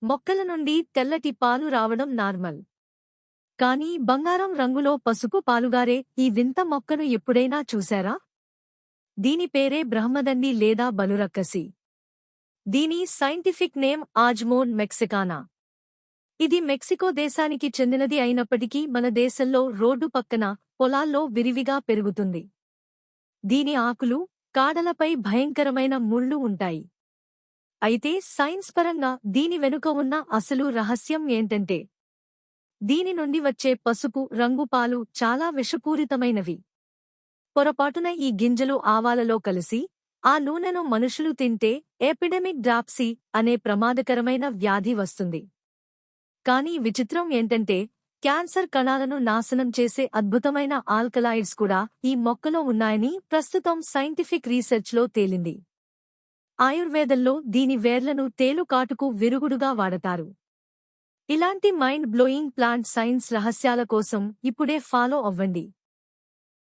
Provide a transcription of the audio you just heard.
మొక్కల నుండి తెల్లటి పాలు రావడం నార్మల్. కానీ బంగారం రంగులో పసుపు పాలుగారే ఈ వింత మొక్కను ఎప్పుడైనా చూశారా? దీని పేరే బ్రహ్మదండి లేదా బలురక్కసి. దీని సైంటిఫిక్ నేమ్ ఆజ్మోన్ మెక్సికానా. ఇది మెక్సికో దేశానికి చెందినది అయినప్పటికీ మన దేశంలో రోడ్డు పక్కన, పొలాల్లో విరివిగా పెరుగుతుంది. దీని ఆకులు, కాడలపై భయంకరమైన ముళ్ళు ఉంటాయి. అయితే సైన్స్ పరంగా దీని వెనుక ఉన్న అసలు రహస్యం ఏంటంటే, దీని నుండి వచ్చే పసుపు రంగు పాలు చాలా విషపూరితమైనవి. పొరపాటున ఈ గింజలు ఆవాలలో కలిసి, ఆ నూనెను మనుషులు తింటే ఎపిడెమిక్ డ్రాప్సీ అనే ప్రమాదకరమైన వ్యాధి వస్తుంది. కానీ విచిత్రం ఏంటంటే, క్యాన్సర్ కణాలను నాశనం చేసే అద్భుతమైన ఆల్కలాయిడ్స్ కూడా ఈ మొక్కలో ఉన్నాయని ప్రస్తుతం సైంటిఫిక్ రీసెర్చ్లో తేలింది. ఆయుర్వేదంలో దీని వేర్లను తేలుకాటుకు విరుగుడుగా వాడతారు. ఇలాంటి మైండ్ బ్లోయింగ్ ప్లాంట్ సైన్స్ రహస్యాల కోసం ఇప్పుడే ఫాలో అవ్వండి.